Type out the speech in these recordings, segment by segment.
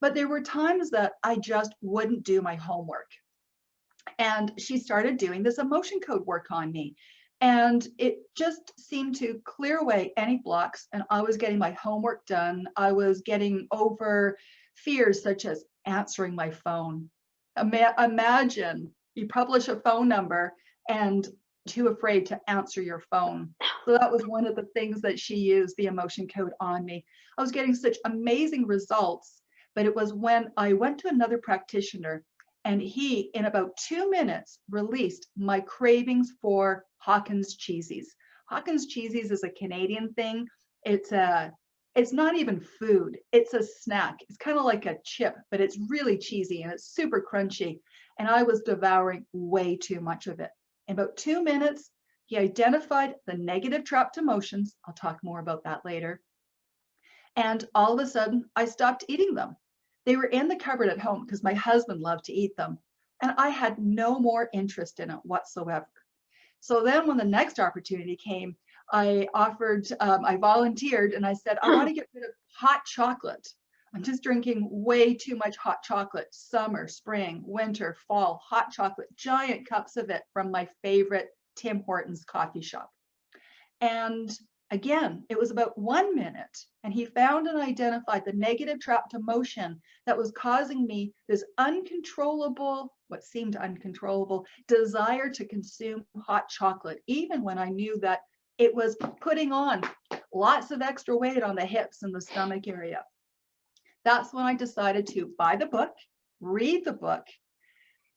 But there were times that I just wouldn't do my homework. And she started doing this emotion code work on me. And it just seemed to clear away any blocks. And I was getting my homework done. I was getting over fears such as answering my phone. Imagine you publish a phone number and too afraid to answer your phone. So that was one of the things that she used the emotion code on me. I was getting such amazing results, but it was when I went to another practitioner and he, in about 2 minutes, released my cravings for Hawkins cheesies. Hawkins cheesies is a Canadian thing. It's not even food. It's a snack. It's kind of like a chip, but it's really cheesy and it's super crunchy. And I was devouring way too much of it. In about 2 minutes, he identified the negative trapped emotions. I'll talk more about that later. And all of a sudden, I stopped eating them. They were in the cupboard at home because my husband loved to eat them. And I had no more interest in it whatsoever. So then when the next opportunity came, I volunteered and I said, I want to get rid of hot chocolate. I'm just drinking way too much hot chocolate, summer, spring, winter, fall, hot chocolate, giant cups of it from my favorite Tim Hortons coffee shop. And again, it was about 1 minute, and he found and identified the negative trapped emotion that was causing me this uncontrollable, what seemed uncontrollable, desire to consume hot chocolate, even when I knew that it was putting on lots of extra weight on the hips and the stomach area. That's when I decided to buy the book, read the book,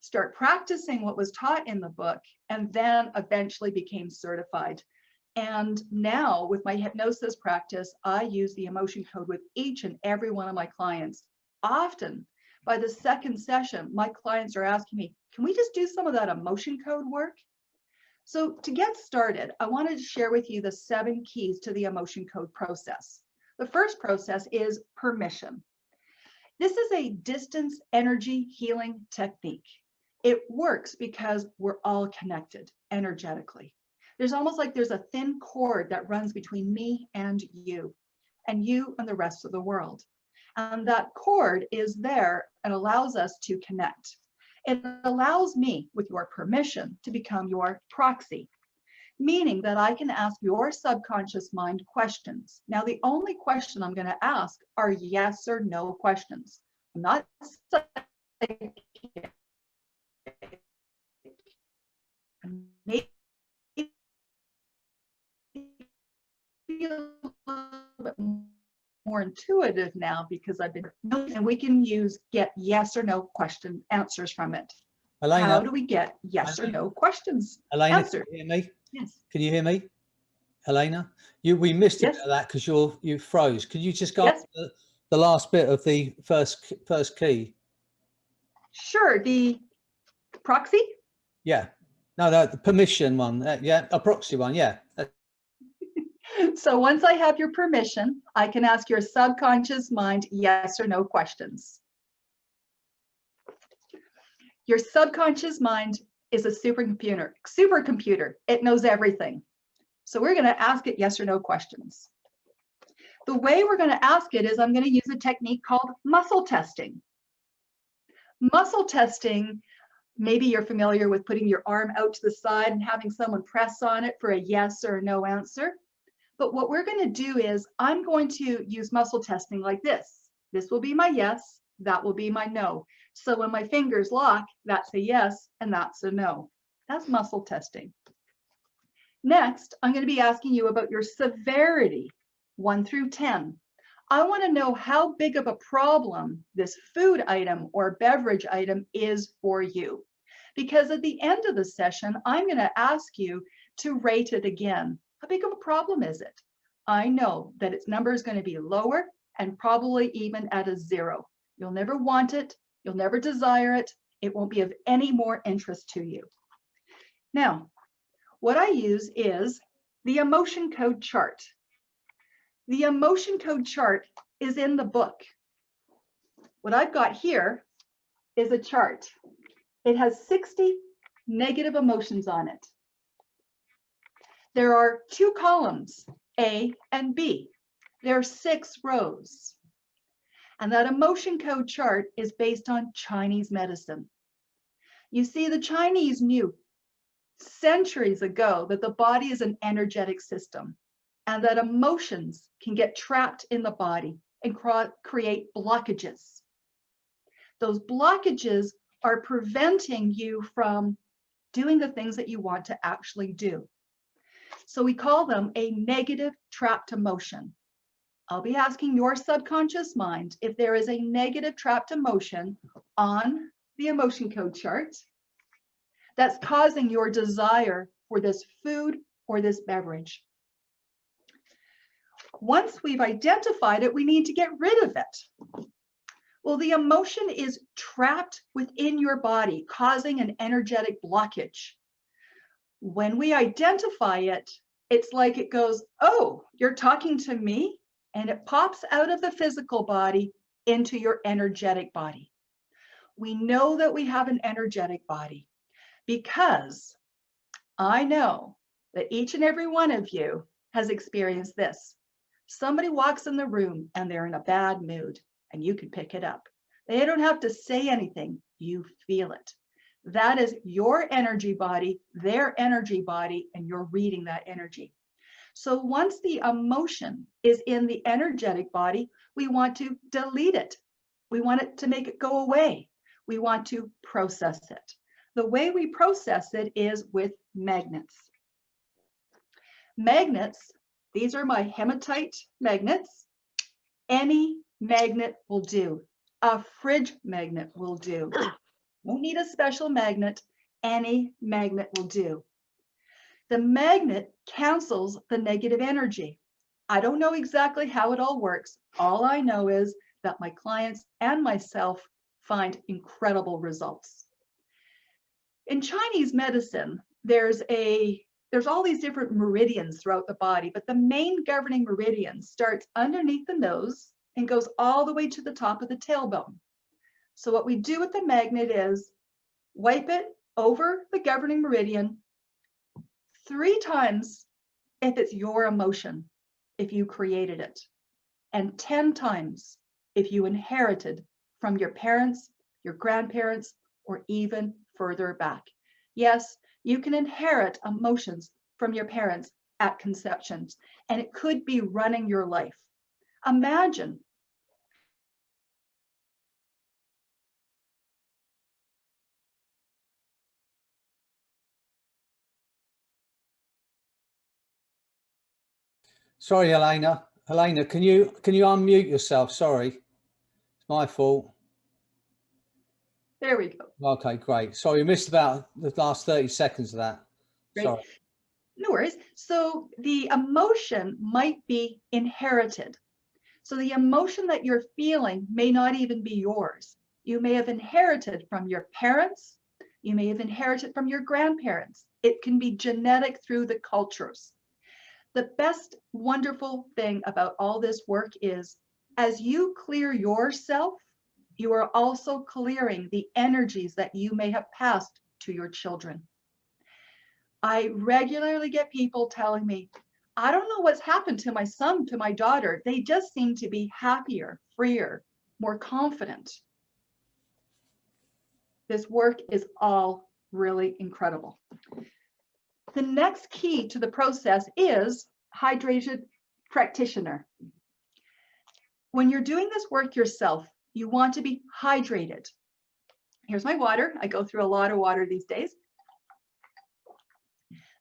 start practicing what was taught in the book, and then eventually became certified. And now with my hypnosis practice, I use the emotion code with each and every one of my clients. Often by the second session, my clients are asking me, can we just do some of that emotion code work? So to get started, I wanted to share with you the 7 keys to the emotion code process. The first process is permission. This is a distance energy healing technique. It works because we're all connected energetically. There's almost like there's a thin cord that runs between me and you and the rest of the world. And that cord is there and allows us to connect. It allows me, with your permission, to become your proxy, meaning that I can ask your subconscious mind questions. Now, the only question I'm going to ask are yes or no questions. I'm not psychic. Maybe a little bit more intuitive now because I've been, and we can get yes or no question answers from it. Helena, how do we get yes or no questions Helena, answered? can you hear me? Yes. Can you hear me, Helena? We missed a bit of that because you froze. Could you just go up the last bit of the first key? Sure. The proxy? Yeah. No, the permission one. Yeah, a proxy one. Yeah. So once I have your permission, I can ask your subconscious mind yes or no questions. Your subconscious mind is a supercomputer. It knows everything. So we're going to ask it yes or no questions. The way we're going to ask it is I'm going to use a technique called muscle testing. Muscle testing, maybe you're familiar with putting your arm out to the side and having someone press on it for a yes or a no answer. But what we're going to do is I'm going to use muscle testing like this. This will be my yes, that will be my no. So when my fingers lock, that's a yes and that's a no. That's muscle testing. Next, I'm going to be asking you about your severity, 1 through 10. I want to know how big of a problem this food item or beverage item is for you. Because at the end of the session, I'm going to ask you to rate it again. How big of a problem is it? I know that its number is going to be lower and probably even at a 0. You'll never want it. You'll never desire it. It won't be of any more interest to you. Now, what I use is the emotion code chart. The emotion code chart is in the book. What I've got here is a chart. It has 60 negative emotions on it. There are 2 columns, A and B. There are 6 rows. And that emotion code chart is based on Chinese medicine. You see, the Chinese knew centuries ago that the body is an energetic system and that emotions can get trapped in the body and create blockages. Those blockages are preventing you from doing the things that you want to actually do. So we call them a negative trapped emotion. I'll be asking your subconscious mind if there is a negative trapped emotion on the emotion code chart that's causing your desire for this food or this beverage. Once we've identified it, we need to get rid of it. Well, the emotion is trapped within your body, causing an energetic blockage. When we identify it, it's like it goes, oh, you're talking to me? And it pops out of the physical body into your energetic body. We know that we have an energetic body because I know that each and every one of you has experienced this. Somebody walks in the room and they're in a bad mood and you can pick it up. They don't have to say anything. You feel it. That is your energy body, their energy body, and you're reading that energy. So once the emotion is in the energetic body, we want to delete it. We want it to make it go away. We want to process it. The way we process it is with magnets. Magnets, these are my hematite magnets. Any magnet will do. A fridge magnet will do. Don't need a special magnet. Any magnet will do. The magnet cancels the negative energy. I don't know exactly how it all works. All I know is that my clients and myself find incredible results. In Chinese medicine, there's all these different meridians throughout the body, but the main governing meridian starts underneath the nose and goes all the way to the top of the tailbone. So what we do with the magnet is wipe it over the governing meridian 3 times if it's your emotion, if you created it, and 10 times if you inherited from your parents, your grandparents, or even further back. Yes, you can inherit emotions from your parents at conception, and it could be running your life. Imagine Sorry, Helena. Helena, can you unmute yourself? Sorry, it's my fault. There we go. Okay, great. Sorry, you missed about the last 30 seconds of that. Great. Sorry. No worries. So the emotion might be inherited. So the emotion that you're feeling may not even be yours. You may have inherited from your parents. You may have inherited from your grandparents. It can be genetic through the cultures. The best wonderful thing about all this work is as you clear yourself, you are also clearing the energies that you may have passed to your children. I regularly get people telling me, I don't know what's happened to my son, to my daughter. They just seem to be happier, freer, more confident. This work is all really incredible. The next key to the process is hydrated practitioner. When you're doing this work yourself, you want to be hydrated. Here's my water. I go through a lot of water these days.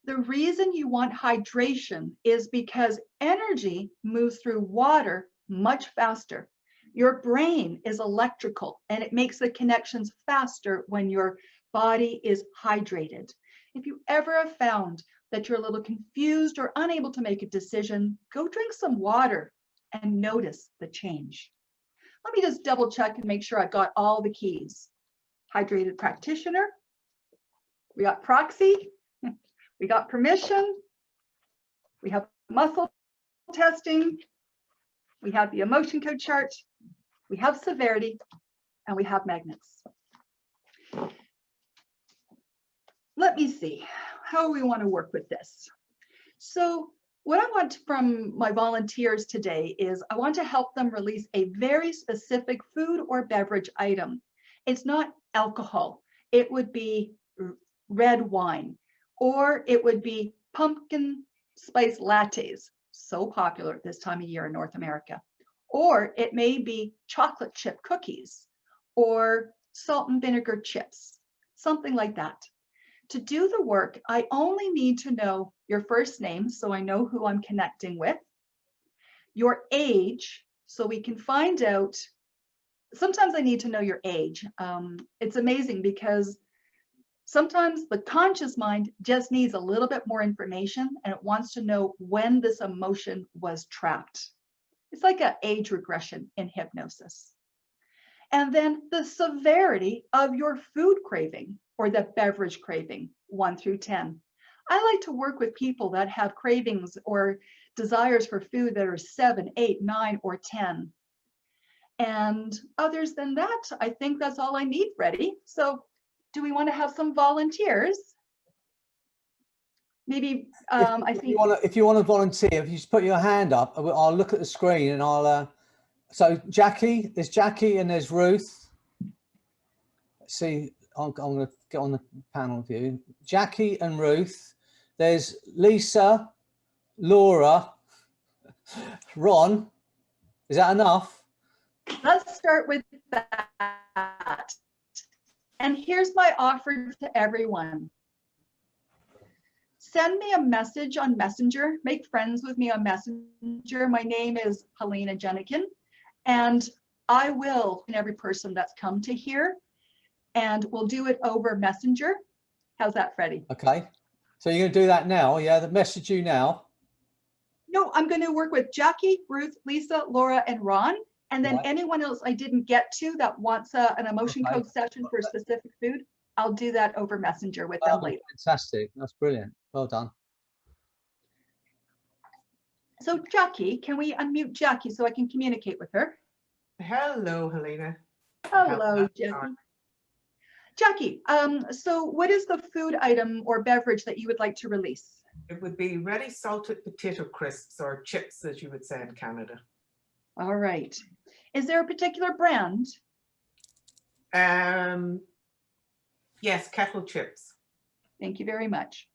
The reason you want hydration is because energy moves through water much faster. Your brain is electrical and it makes the connections faster when your body is hydrated. If you ever have found that you're a little confused or unable to make a decision, go drink some water and notice the change. Let me just double check and make sure I got all the keys. Hydrated practitioner, we got proxy, we got permission, we have muscle testing, we have the emotion code chart, we have severity, and we have magnets. Let me see how we want to work with this. So What I want from my volunteers today is I want to help them release a very specific food or beverage item. It's not alcohol. It would be red wine, or it would be pumpkin spice lattes, so popular this time of year in North America. Or it may be chocolate chip cookies or salt and vinegar chips, something like that. To do the work, I only need to know your first name, so I know who I'm connecting with, your age, so we can find out. Sometimes I need to know your age. It's amazing because sometimes the conscious mind just needs a little bit more information, and it wants to know when this emotion was trapped. It's like an age regression in hypnosis. And then the severity of your food craving or the beverage craving, 1 through 10. I like to work with people that have cravings or desires for food that are 7, 8, 9, or 10. And others than that, I think that's all I need, Freddie. So do we want to have some volunteers? Maybe I think if you want to volunteer, if you just put your hand up, I'll look at the screen and I'll so Jackie, there's Jackie and there's Ruth. Let's see, I'm going to get on the panel view. Jackie and Ruth. There's Lisa, Laura, Ron. Is that enough? Let's start with that. And here's my offer to everyone. Send me a message on Messenger. Make friends with me on Messenger. My name is Helena Jehnichen, and I will, and every person that's come to here, and we'll do it over Messenger. How's that, Freddie? Okay. So you're going to do that now? Yeah, the message you now. No, I'm going to work with Jackie, Ruth, Lisa, Laura, and Ron. And then anyone else I didn't get to that wants an emotion code session for a specific food, I'll do that over Messenger with them later. Fantastic. That's brilliant. Well done. So Jackie, can we unmute Jackie so I can communicate with her? Hello, Helena. Hello, Jackie. Jackie, so what is the food item or beverage that you would like to release? It would be ready salted potato crisps, or chips, as you would say in Canada. All right. Is there a particular brand? Yes, kettle chips. Thank you very much.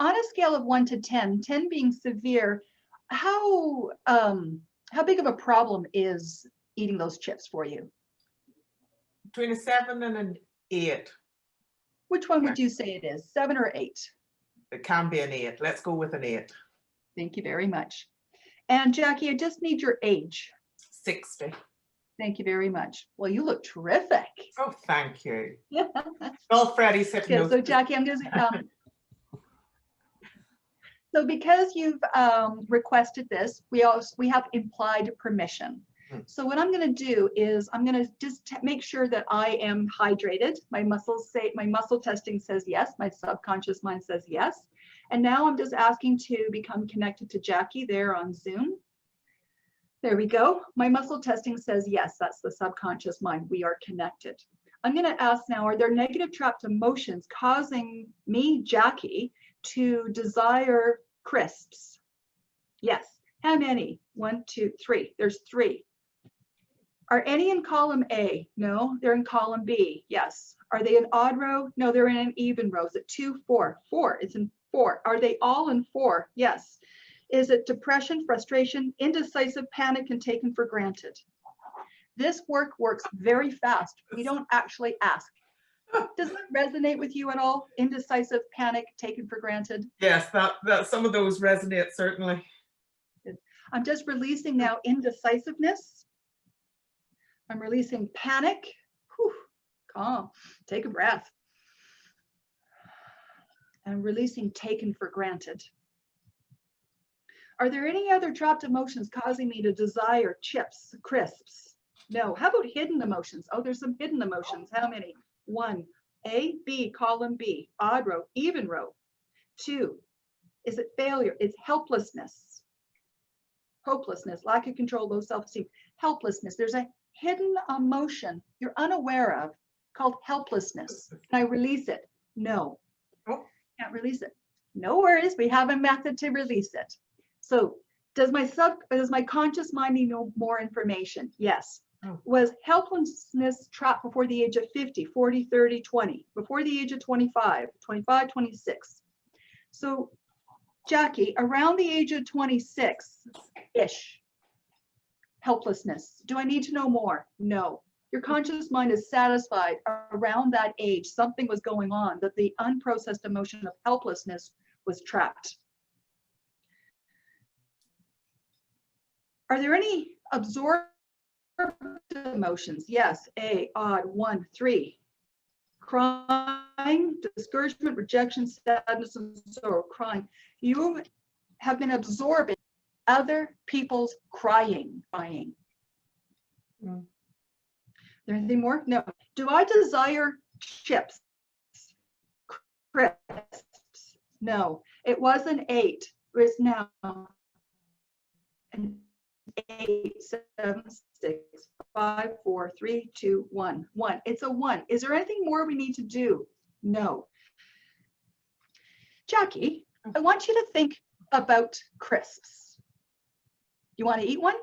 On a scale of 1 to 10, 10 being severe, how big of a problem is eating those chips for you? Between a 7 and an 8. Which one would you say it is, 7 or 8? It can be an 8. Let's go with an 8. Thank you very much. And Jackie, I just need your age. 60. Thank you very much. Well, you look terrific. Oh, thank you. Well, Freddie's hypnosis. So Jackie, I'm going to so because you've requested this, we have implied permission. So what I'm going to do is I'm going to just make sure that I am hydrated. My muscle testing says yes. My subconscious mind says yes. And now I'm just asking to become connected to Jackie there on Zoom. There we go. My muscle testing says yes. That's the subconscious mind. We are connected. I'm going to ask now, are there negative trapped emotions causing me, Jackie, to desire crisps? Yes. How many? 1, 2, 3. There's 3. Are any in column A? No, they're in column B. Yes. Are they in odd row? No, they're in an even row. Is it 2, 4? 4. It's in 4. Are they all in 4? Yes. Is it depression, frustration, indecisive, panic, and taken for granted? This work works very fast. We don't actually ask. Does that resonate with you at all? Indecisive, panic, taken for granted? Yes, that some of those resonate, certainly. I'm just releasing now indecisiveness. I'm releasing panic. Whew, calm. Take a breath. I'm releasing taken for granted. Are there any other trapped emotions causing me to desire chips, crisps? No. How about hidden emotions? Oh, there's some hidden emotions. How many? 1, A, B, column B, odd row, even row. 2, is it failure? It's helplessness. Hopelessness, lack of control, low self-esteem. Helplessness. There's a hidden emotion you're unaware of called helplessness. Can I release it? No. Can't release it. No worries. We have a method to release it. So does my conscious mind need more information? Yes. Oh. Was helplessness trapped before the age of 50, 40, 30, 20, before the age of 25, 25, 26? So Jackie, around the age of 26-ish, helplessness. Do I need to know more? No. Your conscious mind is satisfied around that age, something was going on, that the unprocessed emotion of helplessness was trapped. Are there any absorbed emotions? Yes. A, odd, 1, 3. Crying, discouragement, rejection, sadness, and sorrow. Crying. You have been absorbing other people's crying. Mm. There anything more? No. Do I desire chips? Crisps? No. It was an 8. It's now an 8, 7, 6, 5, 4, 3, 2, 1. 1. It's a 1. Is there anything more we need to do? No. Jackie, I want you to think about crisps. You want to eat one?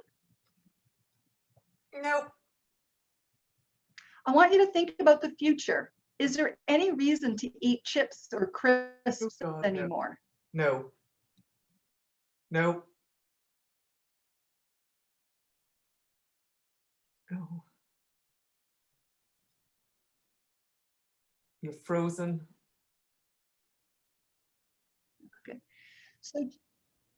No. I want you to think about the future. Is there any reason to eat chips or crisps Oh, God, anymore? No. No. No. You're frozen. So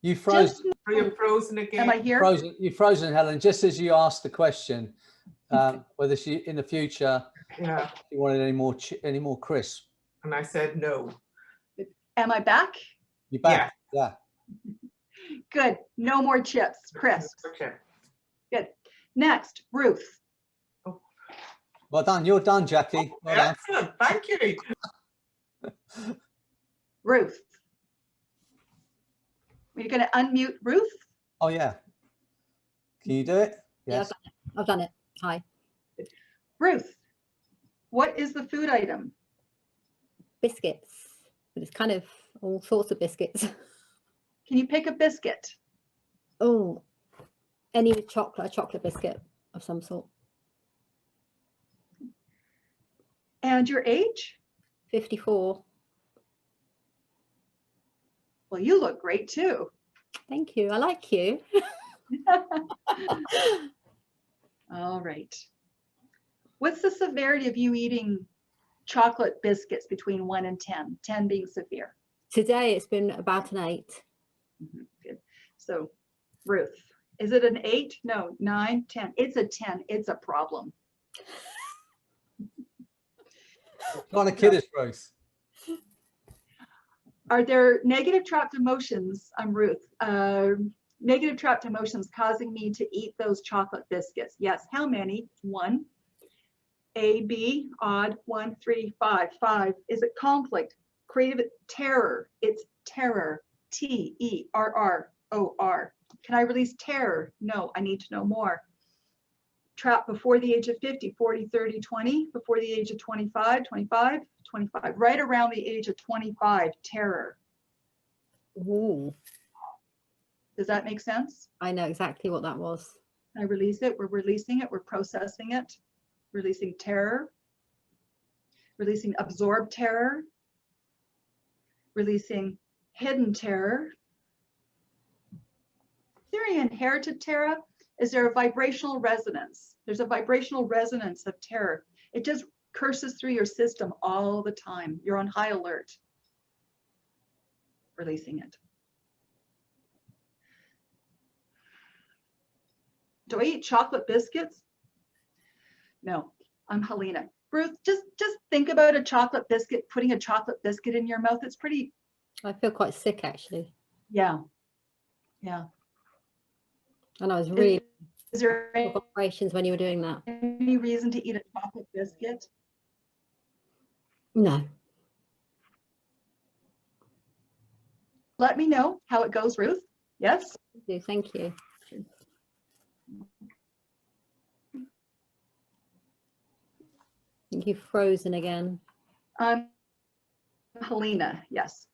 You froze. You're frozen again. am I here? Frozen. You frozen, Helen. Just as you asked the question, whether she in the future Yeah. she wanted any more crisps. And I said no. Am I back? You back? Yeah. Good. No more chips, crisps. Okay. Good. Next, Ruth. Well done. You're done, Jackie. Well done. Excellent. Thank you. Ruth. You're going to unmute Ruth? Oh yeah. Can you do it? Yes. Yeah, I've done it. Hi. Ruth, what is the food item? Biscuits. But it's kind of all sorts of biscuits. Can you pick a biscuit? Oh, any with chocolate, a chocolate biscuit of some sort. And your age? 54. Well, you look great too. Thank you. I like you. All right. What's the severity of you eating chocolate biscuits between 1 and 10? 10 being severe. Today it's been about an 8. Good. So, Ruth, is it an 8? No, 9, 10. It's a 10. It's a problem. What kind of kid is Ruth? Are there negative trapped emotions? I'm Ruth. Negative trapped emotions causing me to eat those chocolate biscuits? Yes. How many? 1. A, B, odd, 1, 3, 5. 5. Is it conflict? Creative terror. It's terror. T-E-R-R-O-R. Can I release terror? No, I need to know more. Trapped before the age of 50, 40, 30, 20, before the age of 25, 25, 25, right around the age of 25, terror. Ooh, Does that make sense? I know exactly what that was. I release it. We're releasing it. We're processing it. Releasing terror. Releasing absorbed terror. Releasing hidden terror. Is there any inherited terror? Is there a vibrational resonance? There's a vibrational resonance of terror. It just curses through your system all the time. You're on high alert. Releasing it. Do I eat chocolate biscuits? No, I'm Helena. Ruth, just think about a chocolate biscuit, putting a chocolate biscuit in your mouth. It's pretty. I feel quite sick actually. Yeah. Yeah. And I was really Is there vibrations when you were doing that. any reason to eat a chocolate biscuit? No. Let me know how it goes, Ruth. Yes? Thank you. I think you've frozen again. Helena, yes.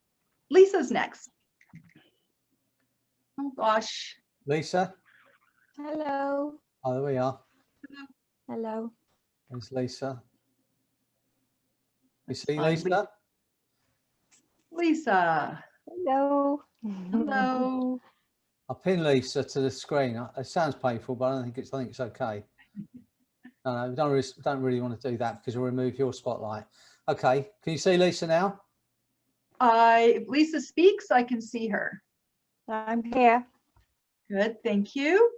Lisa's next. Oh gosh. Lisa? Hello. Oh, there we are. Hello. There's Lisa. You see Fine, Lisa? Lisa. Hello. Hello. I'll pin Lisa to the screen. It sounds painful, but I think it's okay. No, we don't really want to do that because we'll remove your spotlight. Okay, can you see Lisa now? If Lisa speaks, I can see her. I'm here. Good, thank you.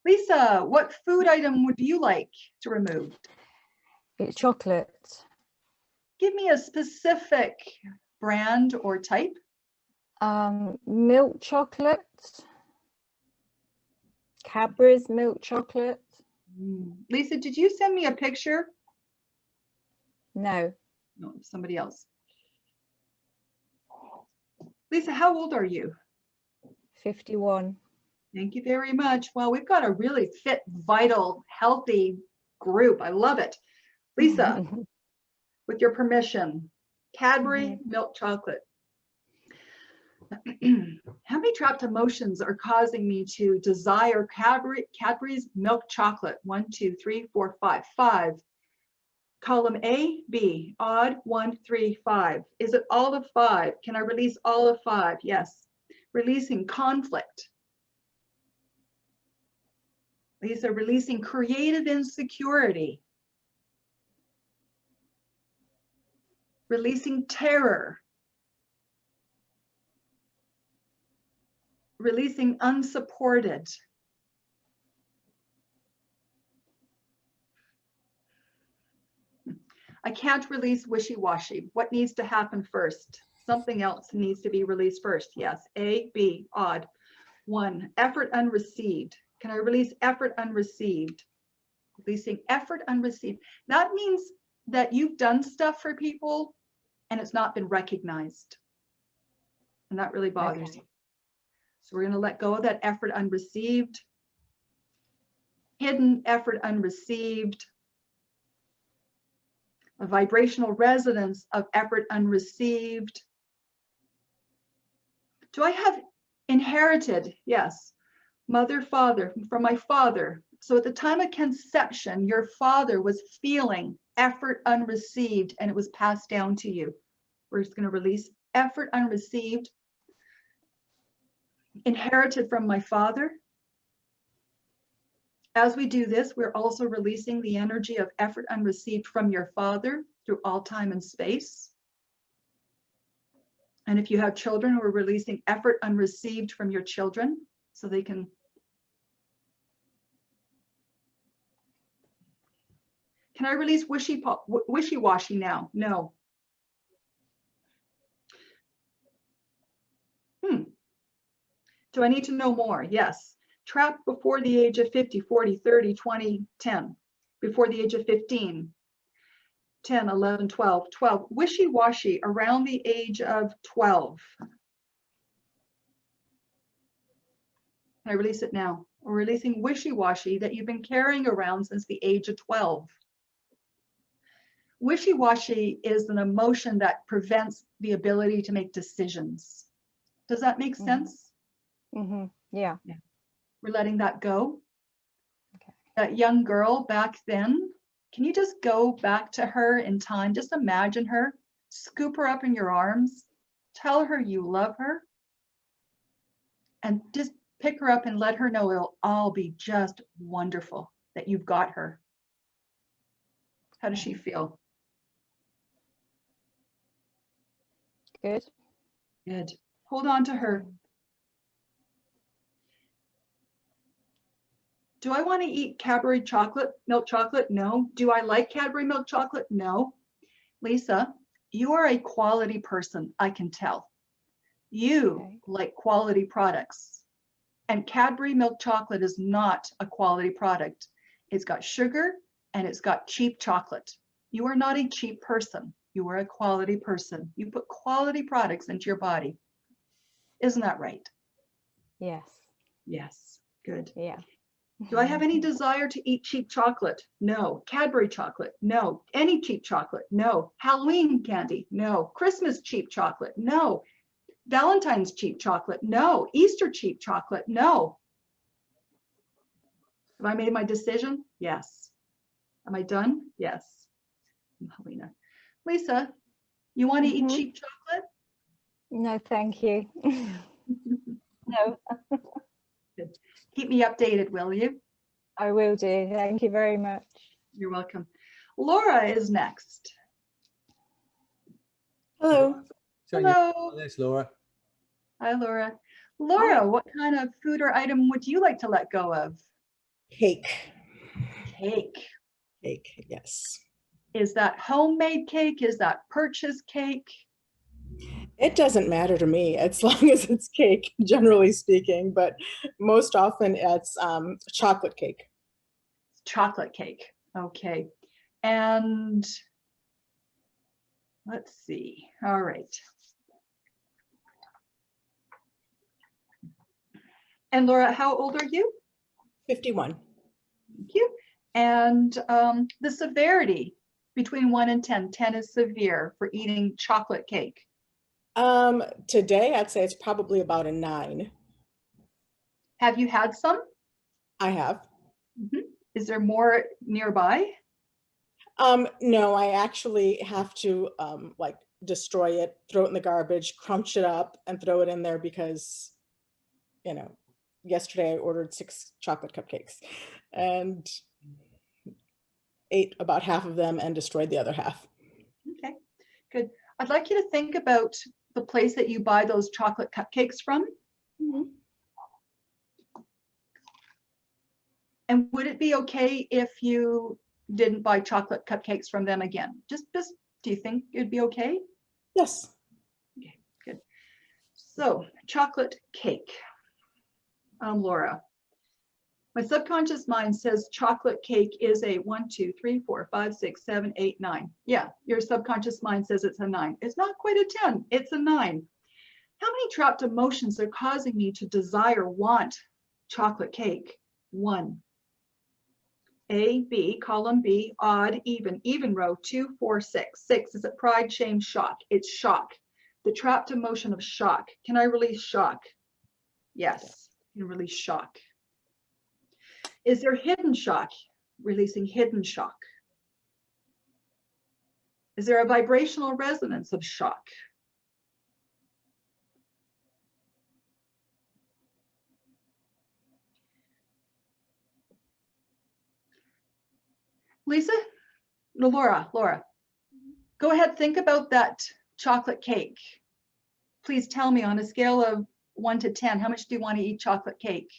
Lisa, what food item would you like to remove? It's chocolate. Give me a specific brand or type. Milk chocolate. Cadbury's milk chocolate. Lisa, did you send me a picture? No, No, somebody else. Lisa, how old are you? 51. Thank you very much. Well, we've got a really fit, vital, healthy group. I love it. Lisa, with your permission, Cadbury milk chocolate. How many trapped emotions are causing me to desire Cadbury's milk chocolate? 1, 2, 3, 4, 5. 5. Column A, B, odd, 1, 3, 5. Is it all of 5? Can I release all of 5? Yes. Releasing conflict. Lisa, releasing creative insecurity. Releasing terror. Releasing unsupported. I can't release wishy-washy. What needs to happen first? Something else needs to be released first. Yes. A, B, odd. 1, effort unreceived. Can I release effort unreceived? Releasing effort unreceived. That means that you've done stuff for people and it's not been recognized. And that really bothers you. So we're going to let go of that effort unreceived. Hidden effort unreceived. A vibrational resonance of effort unreceived. Do I have inherited? Yes. Mother, father, from my father. So at the time of conception, your father was feeling effort unreceived and it was passed down to you. We're just going to release effort unreceived. Inherited from my father. As we do this, we're also releasing the energy of effort unreceived from your father through all time and space. And if you have children, we're releasing effort unreceived from your children so they can. Can I release wishy-washy now? No. Do I need to know more? Yes. Trapped before the age of 50, 40, 30, 20, 10. Before the age of 15, 10, 11, 12, 12. Wishy-washy around the age of 12. Can I release it now? We're releasing wishy-washy that you've been carrying around since the age of 12. Wishy-washy is an emotion that prevents the ability to make decisions. Does that make sense? Yeah. We're letting that go. Okay. That young girl back then, can you just go back to her in time? Just imagine her, scoop her up in your arms, tell her you love her, and just pick her up and let her know it'll all be just wonderful that you've got her. How does she feel? Good. Good. Hold on to her. Do I want to eat Cadbury chocolate, milk chocolate? No. Do I like Cadbury milk chocolate? No. Lisa, you are a quality person, I can tell. You like quality products. And Cadbury milk chocolate is not a quality product. It's got sugar and it's got cheap chocolate. You are not a cheap person. You are a quality person. You put quality products into your body. Isn't that right? Yes. Yes. Good. Yeah. Do I have any desire to eat cheap chocolate? No. Cadbury chocolate? No. Any cheap chocolate? No. Halloween candy? No. Christmas cheap chocolate? No. Valentine's cheap chocolate? No. Easter cheap chocolate? No. Have I made my decision? Yes. Am I done? Yes. I'm Helena. Lisa, you want to eat cheap chocolate? No, thank you. No, Good. Keep me updated, will you? I will do. Thank you very much. You're welcome. Laura is next. Hello. Turn your- Hello. There's Laura. Hi, Laura. Laura, what kind of food or item would you like to let go of? Cake. Cake. Cake, yes. Is that homemade cake? Is that purchased cake? It doesn't matter to me as long as it's cake, generally speaking, but most often it's chocolate cake. Chocolate cake. Okay. And let's see. All right. And Laura, how old are you? 51. Thank you. And the severity between 1 and 10. 10 is severe for eating chocolate cake. Today, I'd say it's probably about a 9. Have you had some? I have. Is there more nearby? No, I actually have to like destroy it, throw it in the garbage, crunch it up and throw it in there because, you know, yesterday I ordered 6 chocolate cupcakes and ate about half of them and destroyed the other half. Okay, good. I'd like you to think about the place that you buy those chocolate cupcakes from. And would it be okay if you didn't buy chocolate cupcakes from them again? Just do you think it'd be okay? Yes. Okay, good. So chocolate cake. Laura, my subconscious mind says chocolate cake is a 1, 2, 3, 4, 5, 6, 7, 8, 9. Yeah, your subconscious mind says it's a 9. It's not quite a 10, it's a 9. How many trapped emotions are causing me to desire, want chocolate cake? 1. A, B, column B, odd, even row, 2, 4, 6. 6 is it pride, shame, shock? It's shock. The trapped emotion of shock. Can I release shock? Yes, you can release shock. Is there hidden shock? Releasing hidden shock. Is there a vibrational resonance of shock? Lisa? No, Laura, go ahead, think about that chocolate cake. Please tell me on a scale of 1 to 10, how much do you want to eat chocolate cake?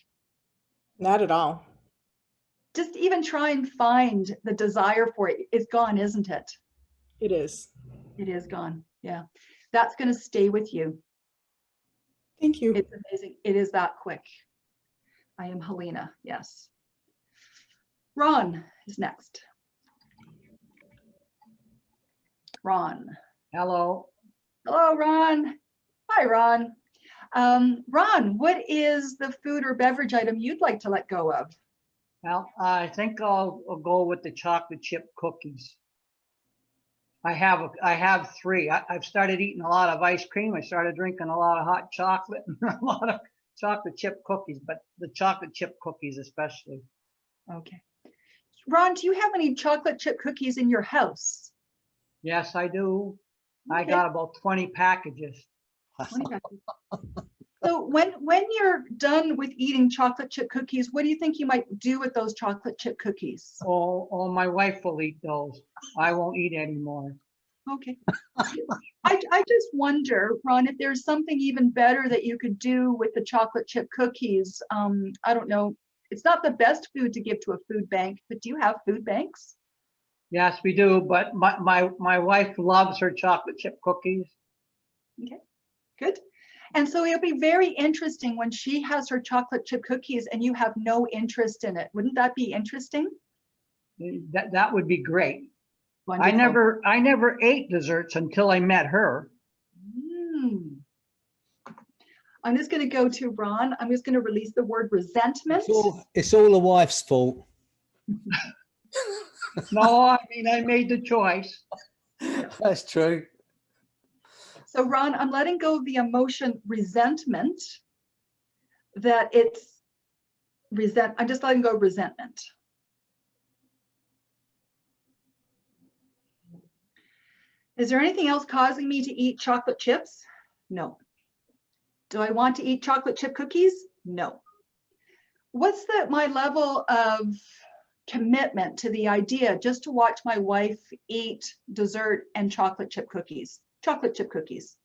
Not at all. Just even try and find the desire for it. It's gone, isn't it? It is. It is gone. Yeah. That's going to stay with you. Thank you. It's amazing. It is that quick. I am Helena. Yes. Ron is next. Ron. Hello. Hello, Ron. Hi, Ron. Ron, what is the food or beverage item you'd like to let go of? Well, I think I'll go with the chocolate chip cookies. I have 3. I've started eating a lot of ice cream. I started drinking a lot of hot chocolate and a lot of chocolate chip cookies, but the chocolate chip cookies especially. Okay. Ron, do you have any chocolate chip cookies in your house? Yes, I do. I Okay. got about 20 packages. 20 packages. So when you're done with eating chocolate chip cookies, what do you think you might do with those chocolate chip cookies? Oh, my wife will eat those. I won't eat anymore. Okay. I just wonder, Ron, if there's something even better that you could do with the chocolate chip cookies. I don't know. It's not the best food to give to a food bank, but do you have food banks? Yes, we do, but my wife loves her chocolate chip cookies. Okay, good. And so it'll be very interesting when she has her chocolate chip cookies and you have no interest in it. Wouldn't that be interesting? That would be great. Wonderful. I never ate desserts until I met her. I'm just going to go to Ron. I'm just going to release the word resentment. It's all the wife's fault. No, I mean, I made the choice. That's true. So Ron, I'm letting go of the emotion resentment, that it's I'm just letting go of resentment. Is there anything else causing me to eat chocolate chips? No. Do I want to eat chocolate chip cookies? No. What's my level of commitment to the idea just to watch my wife eat dessert and chocolate chip cookies? Chocolate chip cookies.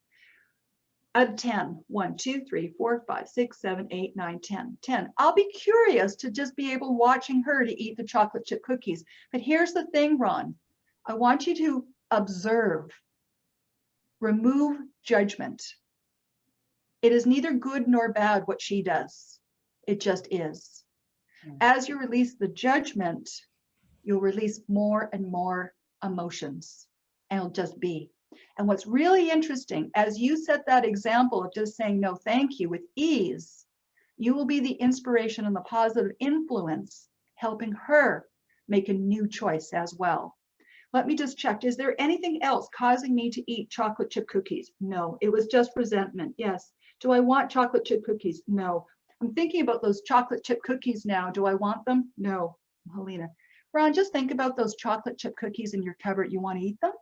Out of 10, 1, 2, 3, 4, 5, 6, 7, 8, 9, 10, 10. I'll be curious to just be able watching her to eat the chocolate chip cookies. But here's the thing, Ron. I want you to observe, remove judgment. It is neither good nor bad what she does. It just is. As you release the judgment, you'll release more and more emotions, and it'll just be. And what's really interesting, as you set that example of just saying no thank you with ease, you will be the inspiration and the positive influence helping her make a new choice as well. Let me just check. Is there anything else causing me to eat chocolate chip cookies? No, it was just resentment. Yes. Do I want chocolate chip cookies? No. I'm thinking about those chocolate chip cookies now. Do I want them? No. Helena. Ron, just think about those chocolate chip cookies in your cupboard. You want to eat them?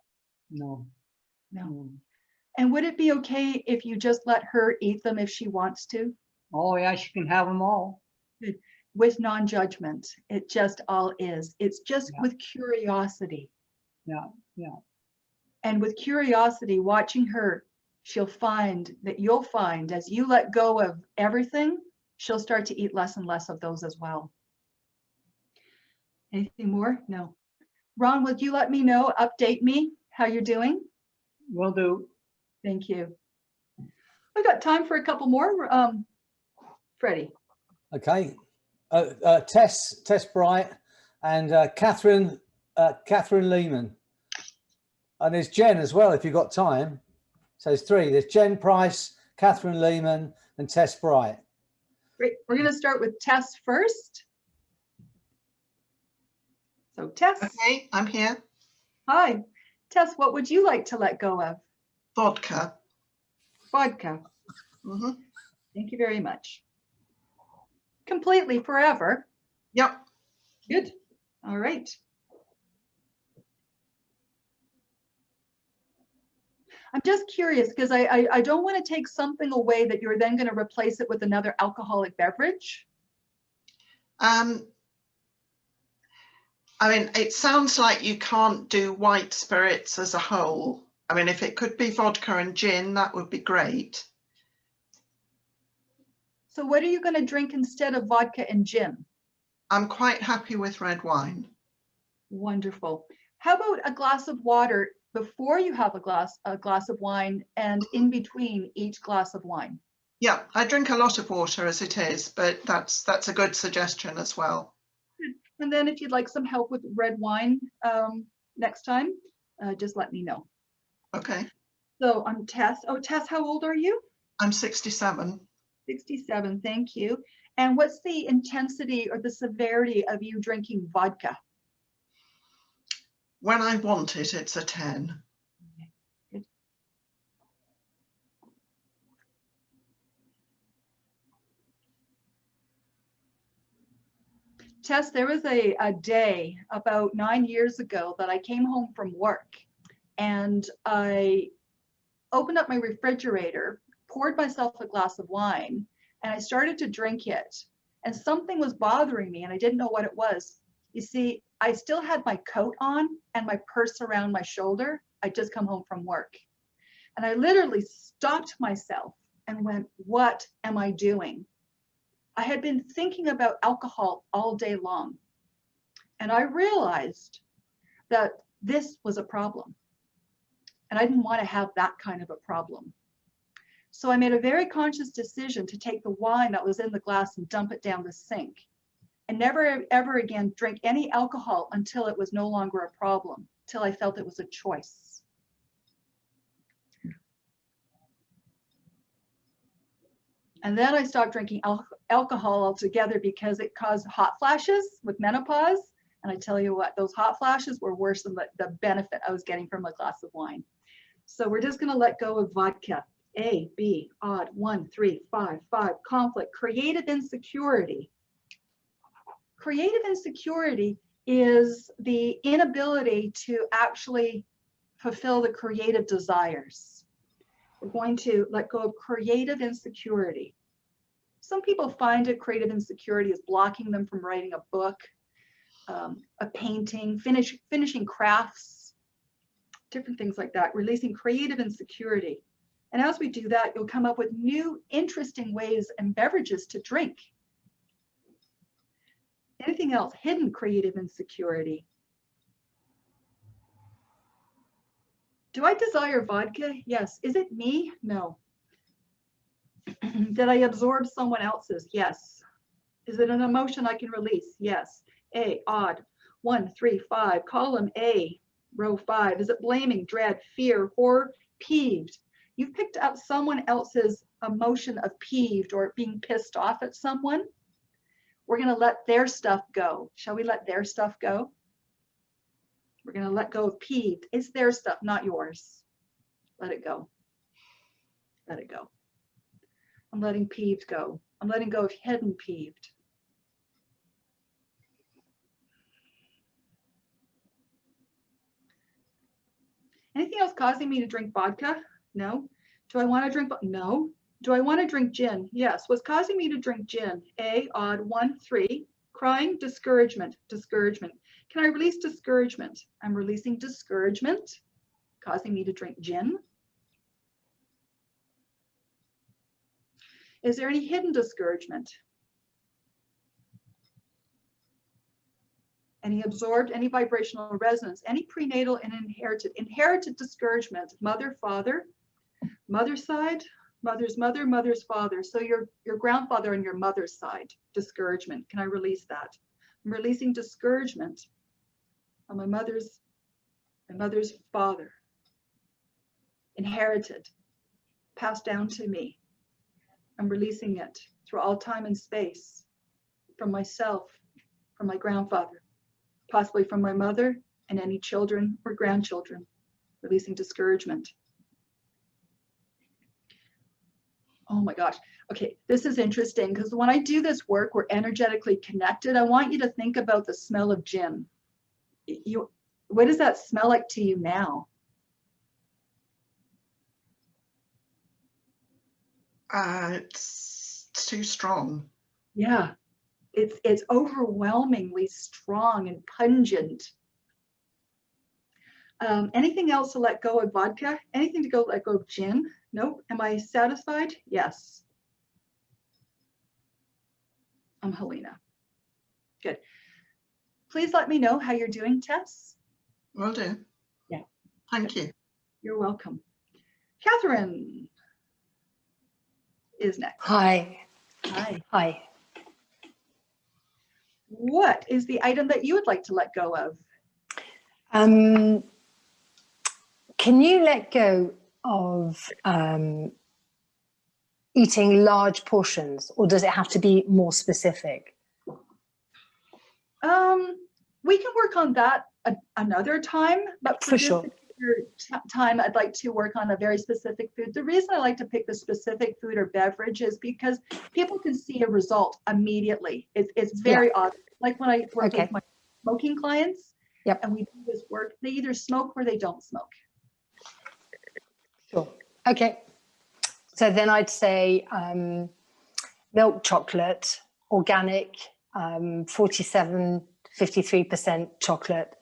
No. No. And would it be okay if you just let her eat them if she wants to? Oh, yeah, she can have them all. Good. With non-judgment. It just all is. It's just Yeah. with curiosity. Yeah, yeah. And with curiosity, watching her, you'll find as you let go of everything, she'll start to eat less and less of those as well. Anything more? No. Ron, would you let me know, update me how you're doing? Will do. Thank you. I've got time for a couple more. Freddie. Okay. Tess Bright and Catherine Lehman. And there's Jen as well, if you've got time. So there's three. There's Jen Price, Catherine Lehman, and Tess Bright. Great. We're going to start with Tess first. So Tess. Okay, I'm here. Hi. Tess, what would you like to let go of? Vodka. Vodka. Hmm. Thank you very much. Completely forever. Yep. Good. All right. I'm just curious because I don't want to take something away that you're then going to replace it with another alcoholic beverage. I mean, it sounds like you can't do white spirits as a whole. I mean, if it could be vodka and gin, that would be great. So what are you going to drink instead of vodka and gin? I'm quite happy with red wine. Wonderful. How about a glass of water before you have a glass of wine and in between each glass of wine? Yeah, I drink a lot of water as it is, but that's a good suggestion as well. And then if you'd like some help with red wine next time, just let me know. Okay. So I'm Tess. Oh, Tess, how old are you? I'm 67. 67, thank you. And what's the intensity or the severity of you drinking vodka? When I want it, it's a 10. Good. Tess, there was a day about 9 years ago that I came home from work and I opened up my refrigerator, poured myself a glass of wine, and I started to drink it. And something was bothering me and I didn't know what it was. You see, I still had my coat on and my purse around my shoulder. I'd just come home from work. And I literally stopped myself and went, what am I doing? I had been thinking about alcohol all day long. And I realized that this was a problem. And I didn't want to have that kind of a problem. So I made a very conscious decision to take the wine that was in the glass and dump it down the sink. And never, ever again drink any alcohol until it was no longer a problem, till I felt it was a choice. And then I stopped drinking alcohol altogether because it caused hot flashes with menopause. And I tell you what, those hot flashes were worse than the benefit I was getting from a glass of wine. So we're just going to let go of vodka. A, B, odd, 1, 3, 5, 5, conflict, creative insecurity. Creative insecurity is the inability to actually fulfill the creative desires. We're going to let go of creative insecurity. Some people find it creative insecurity is blocking them from writing a book, a painting, finishing crafts, different things like that, releasing creative insecurity. And as we do that, you'll come up with new interesting ways and beverages to drink. Anything else? Hidden creative insecurity. Do I desire vodka? Yes. Is it me? No. Did I absorb someone else's? Yes. Is it an emotion I can release? Yes. A, odd, 1, 3, 5, column A, row 5. Is it blaming, dread, fear, horror, peeved? You've picked up someone else's emotion of peeved or being pissed off at someone. We're going to let their stuff go. Shall we let their stuff go? We're going to let go of peeved. It's their stuff, not yours. Let it go. Let it go. I'm letting peeved go. I'm letting go of hidden peeved. Anything else causing me to drink vodka? No. Do I want to drink? No. Do I want to drink gin? Yes. What's causing me to drink gin? A, odd, 1, 3. Crying, discouragement, discouragement. Can I release discouragement? I'm releasing discouragement, causing me to drink gin. Is there any hidden discouragement? Any absorbed, any vibrational resonance, any prenatal and inherited discouragement, mother, father, mother's side, mother's mother, mother's father. So your grandfather on your mother's side, discouragement. Can I release that? I'm releasing discouragement on my mother's father, inherited, passed down to me. I'm releasing it through all time and space, from myself, from my grandfather, possibly from my mother and any children or grandchildren, releasing discouragement. Oh my gosh. Okay, this is interesting because when I do this work, we're energetically connected. I want you to think about the smell of gin. What does that smell like to you now? It's too strong. Yeah, it's overwhelmingly strong and pungent. Anything else to let go of vodka? Anything to go let go of gin? Nope. Am I satisfied? Yes. I'm Helena. Good. Please let me know how you're doing, Tess. Will do. Yeah. Thank you. You're welcome. Catherine is next. Hi. Hi. Hi. What is the item that you would like to let go of? Can you let go of eating large portions, or does it have to be more specific? We can work on that another time, but For sure. Time I'd like to work on a very specific food. The reason I like to pick the specific food or beverage is because people can see a result immediately. It's very obvious. Like when I work with my smoking clients, and we do this work, they either smoke or they don't smoke. Sure. Okay. So then I'd say milk chocolate, organic, 47-53% chocolate.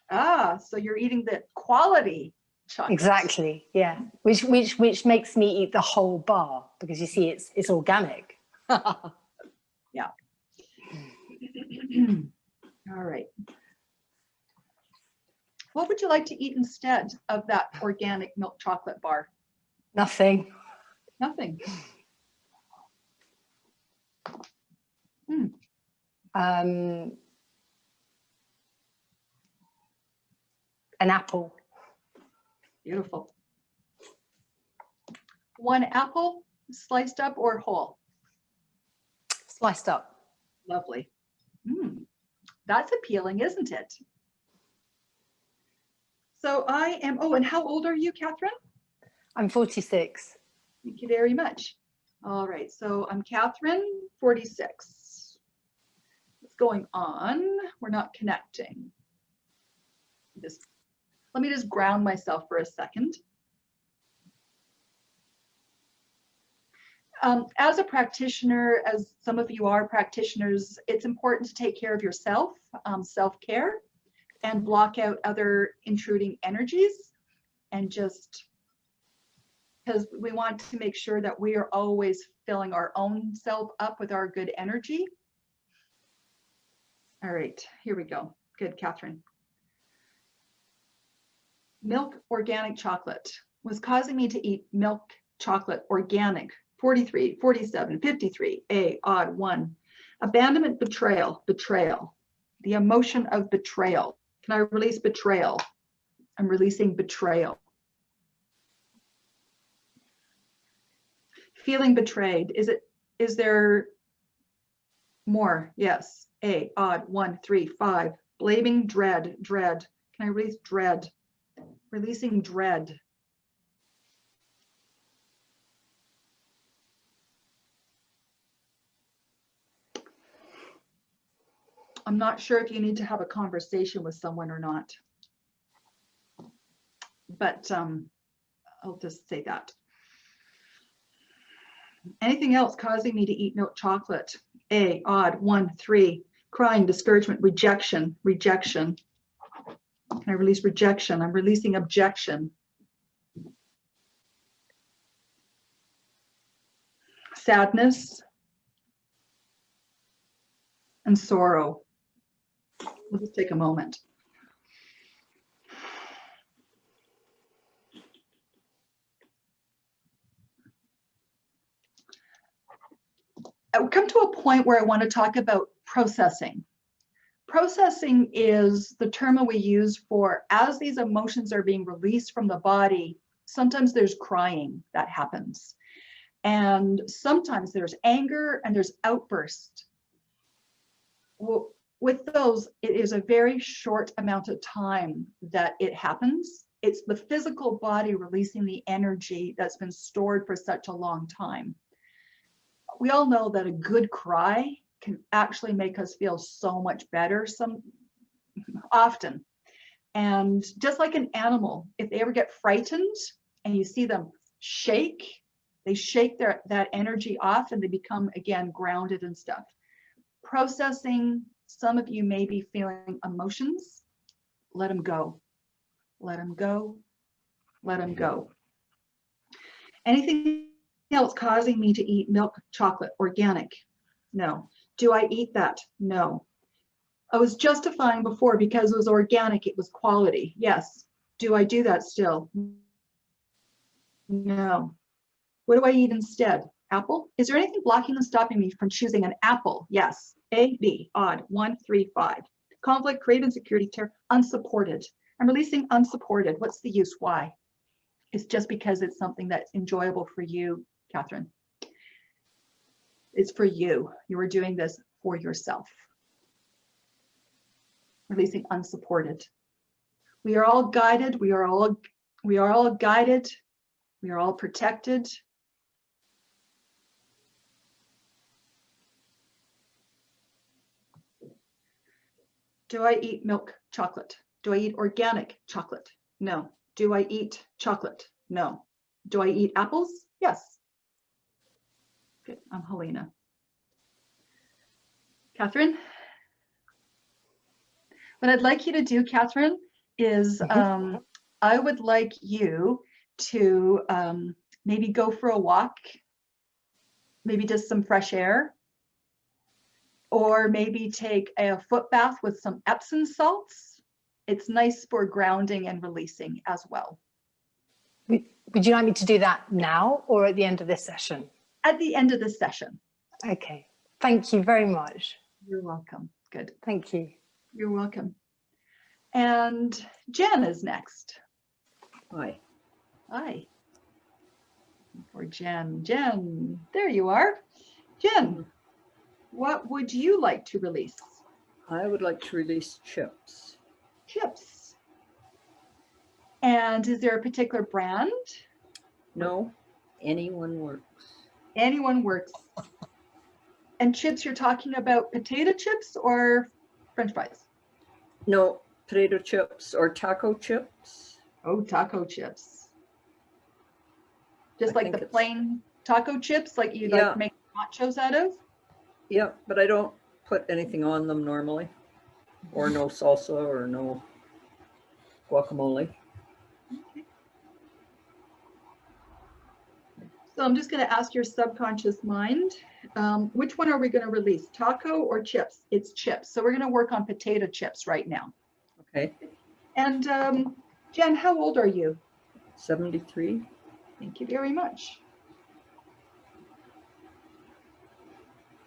Ah, so you're eating the quality chocolate. Exactly. Yeah. Which makes me eat the whole bar because you see it's organic. Yeah. All right. What would you like to eat instead of that organic milk chocolate bar? Nothing. Nothing. An apple. Beautiful. One apple, sliced up or whole? Sliced up. Lovely. That's appealing, isn't it? So I am, oh, and how old are you, Catherine? I'm 46. Thank you very much. All right, so I'm Catherine, 46. What's going on? We're not connecting. Let me just ground myself for a second. As a practitioner, as some of you are practitioners, it's important to take care of yourself, self-care, and block out other intruding energies, and just because we want to make sure that we are always filling our own self up with our good energy. All right, here we go. Good, Catherine. Milk organic chocolate was causing me to eat milk chocolate organic. 43, 47, 53, A, odd, 1. Abandonment, betrayal, betrayal. The emotion of betrayal. Can I release betrayal? I'm releasing betrayal. Feeling betrayed. Is there more? Yes. A, odd, 1, 3, 5. Blaming, dread, dread. Can I release dread? Releasing dread. I'm not sure if you need to have a conversation with someone or not, but I'll just say that. Anything else causing me to eat milk chocolate? A, odd, 1, 3. Crying, discouragement, rejection, rejection. Can I release rejection? I'm releasing objection. Sadness and sorrow. We'll just take a moment. I've come to a point where I want to talk about processing. Processing is the term we use for as these emotions are being released from the body, sometimes there's crying that happens. And sometimes there's anger and there's outburst. Well, with those, it is a very short amount of time that it happens. It's the physical body releasing the energy that's been stored for such a long time. We all know that a good cry can actually make us feel so much better often. And just like an animal, if they ever get frightened and you see them shake, they shake that energy off and they become, again, grounded and stuff. Processing, some of you may be feeling emotions. Let them go. Let them go. Let them go. Anything else causing me to eat milk chocolate organic? No. Do I eat that? No. I was justifying before because it was organic, it was quality. Yes. Do I do that still? No. What do I eat instead? Apple? Is there anything blocking and stopping me from choosing an apple? Yes. A, B, odd, 1, 3, 5. Conflict, craving, insecurity, terror, unsupported. I'm releasing unsupported. What's the use? Why? It's just because it's something that's enjoyable for you, Catherine. It's for you. You are doing this for yourself. Releasing unsupported. We are all guided. We are all guided. We are all protected. Do I eat milk chocolate? Do I eat organic chocolate? No. Do I eat chocolate? No. Do I eat apples? Yes. Good. I'm Helena. Catherine? What I'd like you to do, Catherine, is I would like you to maybe go for a walk, maybe just some fresh air, or maybe take a foot bath with some Epsom salts. It's nice for grounding and releasing as well. Would you like me to do that now or at the end of this session? At the end of this session. Okay. Thank you very much. You're welcome. Good. Thank you. You're welcome. And Jen is next. Hi. Hi. For Jen. Jen, there you are. Jen, what would you like to release? I would like to release chips. Chips. And is there a particular brand? No, anyone works. Anyone works. And chips, you're talking about potato chips or French fries? No, potato chips or taco chips. Oh, taco chips. Just I like think the it's- plain taco chips, like you Yeah. like make nachos out of? Yeah, but I don't put anything on them normally, or no salsa or no guacamole. So I'm just going to ask your subconscious mind, which one are we going to release, taco or chips? It's chips. So we're going to work on potato chips right now. Okay, And Jen, how old are you? 73. Thank you very much.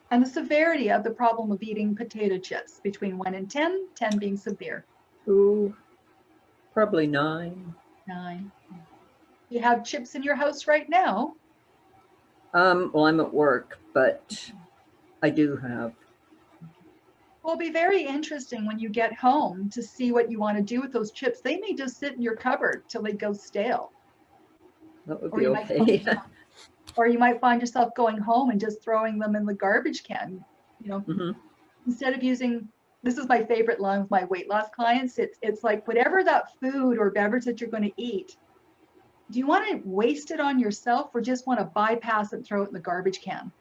And the severity of the problem of eating potato chips between 1 and 10, 10 being severe. Ooh, probably 9. 9. You have chips in your house right now? Well, I'm at work, but I do have. Well, it'll be very interesting when you get home to see what you want to do with those chips. They may just sit in your cupboard till they go stale. That would Or be you might okay. Or you might find yourself going home and just throwing them in the garbage can. You know, Mhm. instead of using, this is my favorite line with my weight loss clients. It's like whatever that food or beverage that you're going to eat, do you want to waste it on yourself or just want to bypass it and throw it in the garbage can?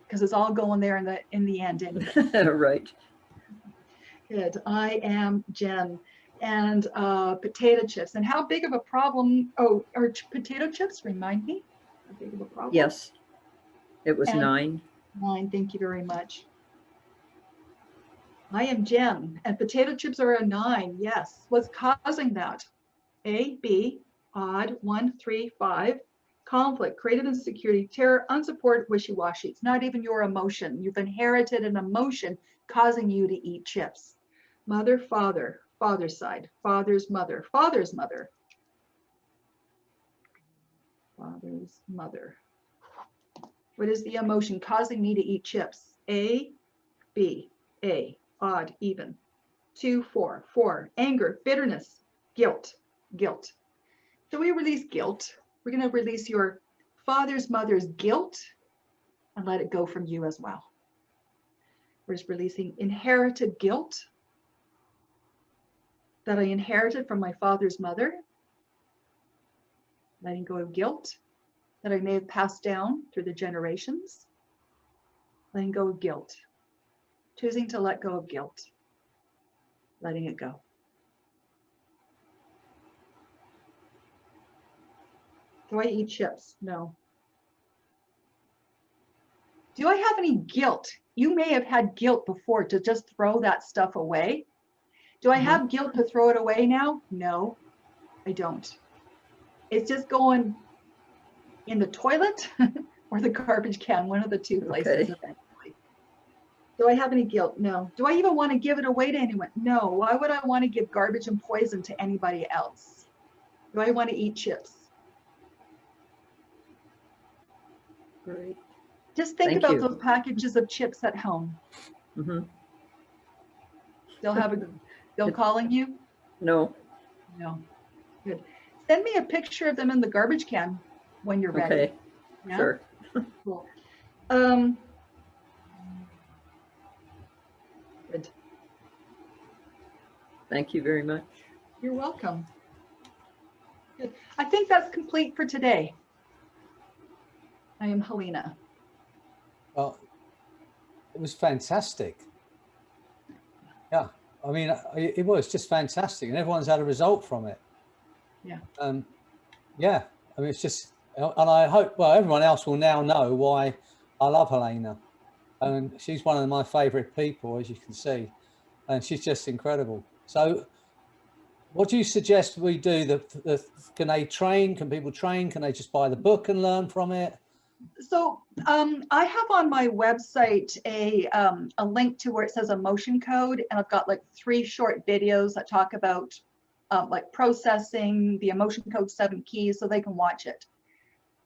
Because it's all going there in the end anyway. Right. Good. I am Jen. And potato chips. And how big of a problem? Oh, are potato chips? Remind me. How big of a problem? Yes, it was And 9. 9. Thank you very much. I am Jen, and potato chips are a 9. Yes. What's causing that? A, B, odd, 1, 3, 5. Conflict, creative insecurity, terror, unsupported, wishy-washy. It's not even your emotion. You've inherited an emotion causing you to eat chips. Mother, father, father's side, father's mother, father's mother. Father's mother. What is the emotion causing me to eat chips? A, B, A, odd, even. 2, 4, 4, anger, bitterness, guilt, guilt. So we release guilt. We're going to release your father's mother's guilt and let it go from you as well. We're just releasing inherited guilt that I inherited from my father's mother. Letting go of guilt that I may have passed down through the generations. Letting go of guilt. Choosing to let go of guilt. Letting it go. Do I eat chips? No. Do I have any guilt? You may have had guilt before to just throw that stuff away. Do I have guilt to throw it away now? No, I don't. It's just going in the toilet or the garbage can, one of the two places Okay. eventually. Do I have any guilt? No. Do I even want to give it away to anyone? No. Why would I want to give garbage and poison to anybody else? Do I want to eat chips? Great. Just think Thank about you. those packages of chips at home. Hmm. Still calling you? No. No. Good. Send me a picture of them in the garbage can when you're ready. Okay. Yeah? Sure. Cool. Good. Thank you very much. You're welcome. Good. I think that's complete for today. I am Helena. Well, it was fantastic. Yeah, I mean, it was just fantastic, and everyone's had a result from it. Yeah. Yeah, I mean, it's just, and I hope, well, everyone else will now know why I love Helena. And she's one of my favorite people, as you can see, and she's just incredible. So what do you suggest we do? Can they train? Can people train? Can they just buy the book and learn from it? So I have on my website a link to where it says emotion code, and I've got like 3 short videos that talk about like processing the emotion code 7 keys, so they can watch it.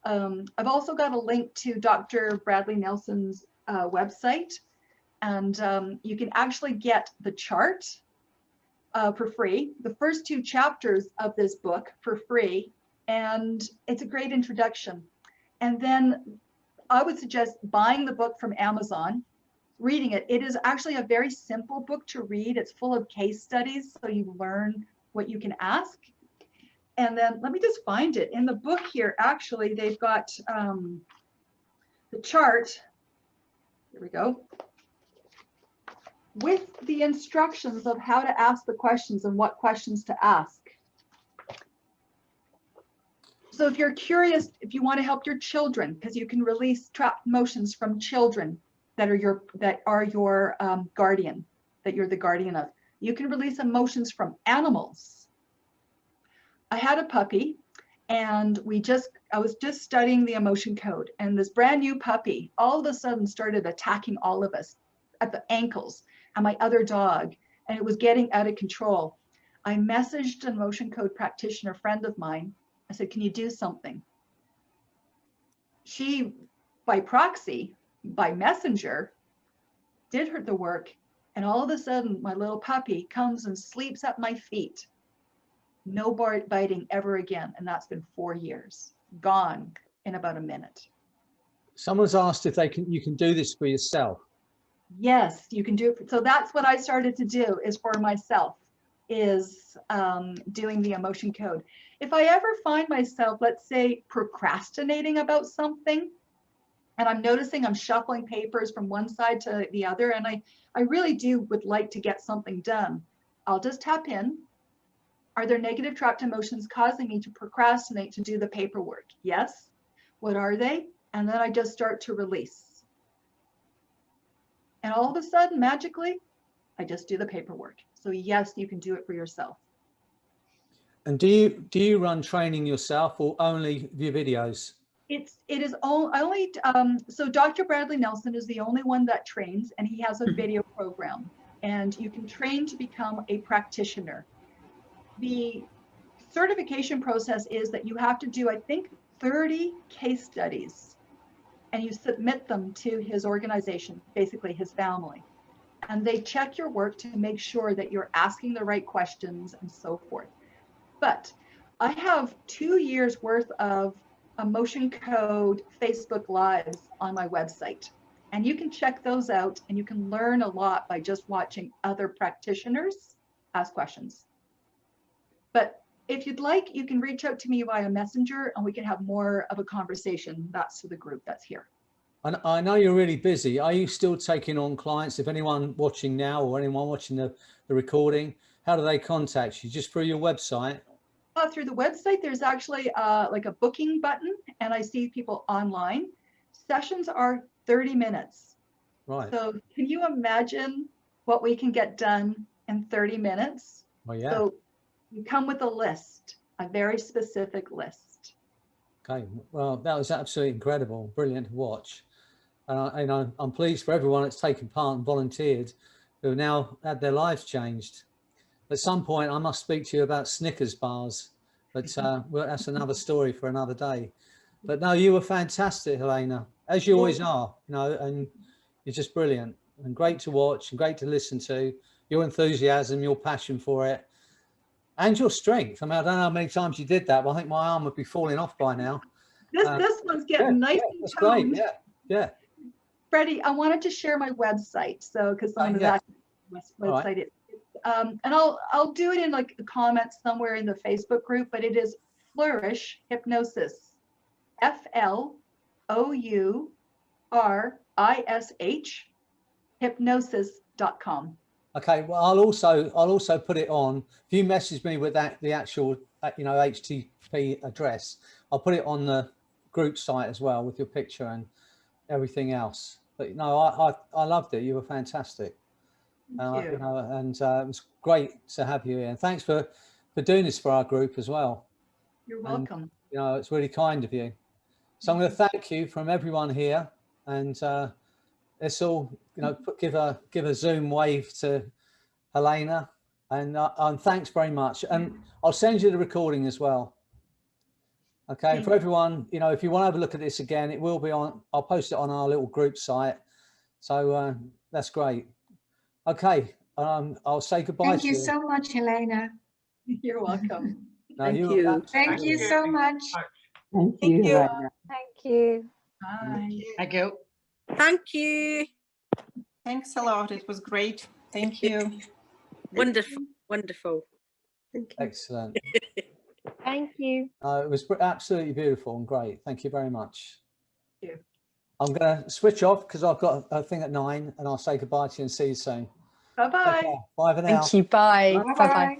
I've also got a link to Dr. Bradley Nelson's website, and you can actually get the chart for free, the first 2 chapters of this book for free, and it's a great introduction. And then I would suggest buying the book from Amazon, reading it. It is actually a very simple book to read. It's full of case studies, so you learn what you can ask. And then let me just find it. In the book here, actually, they've got the chart. Here we go. With the instructions of how to ask the questions and what questions to ask. So if you're curious, if you want to help your children, because you can release trapped emotions from children that are your guardian, that you're the guardian of. You can release emotions from animals. I had a puppy, and I was just studying the emotion code, and this brand new puppy all of a sudden started attacking all of us at the ankles, and my other dog, and it was getting out of control. I messaged an emotion code practitioner friend of mine. I said, can you do something? She, by proxy, by messenger, did the work, and all of a sudden my little puppy comes and sleeps at my feet. No biting ever again, and that's been 4 years. Gone in about a minute. Someone's asked if you can do this for yourself. Yes, you can do it. So that's what I started to do, is for myself, is doing the emotion code. If I ever find myself, let's say, procrastinating about something, and I'm noticing I'm shuffling papers from one side to the other, and I really would like to get something done, I'll just tap in. Are there negative trapped emotions causing me to procrastinate to do the paperwork? Yes. What are they? And then I just start to release. And all of a sudden, magically, I just do the paperwork. So yes, you can do it for yourself. And do you run training yourself, or only via videos? It is only, so Dr. Bradley Nelson is the only one that trains, and he has a video program, and you can train to become a practitioner. The certification process is that you have to do, I think, 30 case studies, and you submit them to his organization, basically his family. And they check your work to make sure that you're asking the right questions and so forth. But I have 2 years worth of emotion code Facebook Lives on my website. And you can check those out, and you can learn a lot by just watching other practitioners ask questions. But if you'd like, you can reach out to me via Messenger, and we can have more of a conversation. That's to the group that's here. I know you're really busy. Are you still taking on clients? If anyone watching now or anyone watching the recording, how do they contact you? Just through your website? Through the website, there's actually like a booking button, and I see people online. Sessions are 30 minutes. Right. So can you imagine what we can get done in 30 minutes? Well, yeah. So you come with a list, a very specific list. Okay. Well, that was absolutely incredible. Brilliant to watch. And I'm pleased for everyone that's taken part and volunteered, who have now had their lives changed. At some point, I must speak to you about Snickers bars, but well, that's another story for another day. But no, you were fantastic, Helena, as you always are, and you're just brilliant and great to watch and great to listen to. Your enthusiasm, your passion for it, and your strength. I mean, I don't know how many times you did that, but I think my arm would be falling off by now. This one's getting nice and that's toned. great. Yeah. Freddie, I wanted to share my website, so because some of yeah. that website and I'll do it in like a comment somewhere in the Facebook group, but it is Flourish Hypnosis, FLOURISH hypnosis.com. Okay, well, I'll also put it on. If you message me with the actual HTTP address, I'll put it on the group site as well with your picture and everything else. But no, I loved it. You were fantastic. Thank you. And it was great to have you here. And thanks for doing this for our group as well. You're welcome. And, it's really kind of you. So I'm going to thank you from everyone here, and let's all give a Zoom wave to Helena, and thanks very much. And I'll send you the recording as well. Okay, and for everyone, if you want to have a look at this again, it will be on. I'll post it on our little group site. So that's great. Okay, I'll say goodbye Thank to you you. so much, Helena. You're welcome. No, Thank you're you. absolutely Thank you welcome. so much. Thank Thank you, you. Helena. Thank you. Bye. Thank you. Thank you. Thanks a lot. It was great. Thank you. Wonderful. Wonderful. Excellent. Thank you. It was absolutely beautiful and great. Thank you very much. Thank you. I'm going to switch off because I've got a thing at 9, and I'll say goodbye to you and see you soon. Bye-bye. Take care. Bye for now. Thank you. Bye. Bye Bye bye. bye.